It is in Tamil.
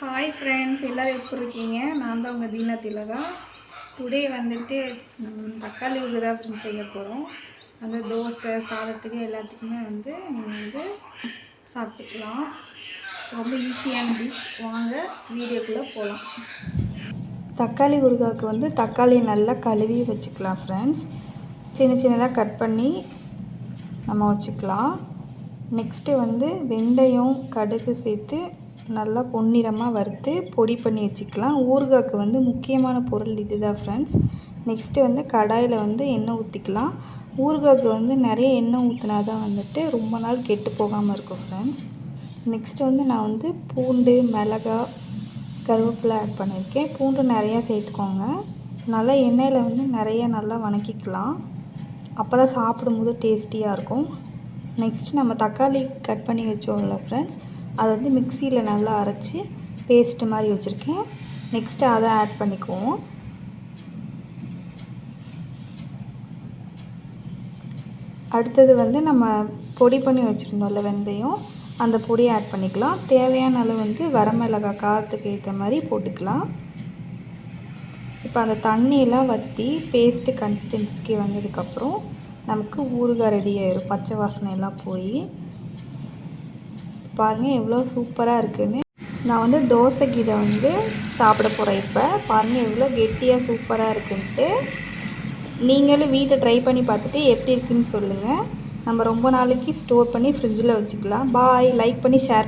ஹாய் ஃப்ரெண்ட்ஸ், எல்லோரும் எப்படி இருக்கீங்க? நான் தான் உங்கள் தீனா திலகா. டுடே வந்துட்டு தக்காளி ஊறுகாய் அப்படின்னு செய்ய போகிறோம். அந்த தோசை சாதத்துக்கு எல்லாத்துக்குமே நீங்கள் சாப்பிட்டுக்கலாம். ரொம்ப ஈஸியான டிஷ். வாங்க வீடியோக்குள்ளே போகலாம். தக்காளி ஊறுகாய்க்கு தக்காளி நல்லா கழுவி வச்சுக்கலாம் ஃப்ரெண்ட்ஸ். சின்ன சின்னதாக கட் பண்ணி நம்ம வச்சுக்கலாம். நெக்ஸ்ட்டு வெந்தயம் கடுகு சேர்த்து நல்லா பொன்னிறமாக வறுத்து பொடி பண்ணி வச்சுக்கலாம். ஊறுகாய்க்கு முக்கியமான பொருள் இதுதான் ஃப்ரெண்ட்ஸ். நெக்ஸ்ட்டு கடாயில் எண்ணெய் ஊற்றிக்கலாம். ஊறுகாய்க்கு நிறைய எண்ணெய் ஊற்றினா தான் ரொம்ப நாள் கெட்டு போகாமல் இருக்கும் ஃப்ரெண்ட்ஸ். நெக்ஸ்ட்டு நான் பூண்டு மிளகாய் கருவேப்பிலை ஆட் பண்ணியிருக்கேன். பூண்டு நிறையா சேர்த்துக்கோங்க. நல்லா எண்ணெயில் நிறைய நல்லா வணக்கிக்கலாம். அப்போ தான் சாப்பிடும்போது டேஸ்டியாக இருக்கும். நெக்ஸ்ட்டு நம்ம தக்காளி கட் பண்ணி வச்சோம்ல ஃப்ரெண்ட்ஸ், அதை மிக்சியில் நல்லா அரைச்சி பேஸ்ட்டு மாதிரி வச்சுருக்கேன். நெக்ஸ்ட்டு அதை ஆட் பண்ணிக்குவோம். அடுத்தது நம்ம பொடி பண்ணி வச்சுருந்தோம்ல வெந்தயம், அந்த பொடியை ஆட் பண்ணிக்கலாம். தேவையான அளவு வரமிளகாய் காரத்துக்கு ஏற்ற மாதிரி போட்டுக்கலாம். இப்போ அந்த தண்ணியெல்லாம் வற்றி பேஸ்ட்டு கன்சிஸ்டன்சிக்கு வந்ததுக்கப்புறம் நமக்கு ஊறுகாய் ரெடி ஆயிடும். பச்சை வாசனை எல்லாம் போய் பாருங்கள் எவ்வளோ சூப்பராக இருக்குதுன்னு. நான் தோசைக்கு இதை சாப்பிட போகிறேன். இப்போ பாருங்கள் எவ்வளோ கெட்டியாக சூப்பராக இருக்குன்ட்டு. நீங்களும் வீட்டை ட்ரை பண்ணி பார்த்துட்டு எப்படி இருக்குதுன்னு சொல்லுங்கள். நம்ம ரொம்ப நாளைக்கு ஸ்டோர் பண்ணி ஃப்ரிட்ஜில் வச்சுக்கலாம். பாய். லைக் பண்ணி ஷேர்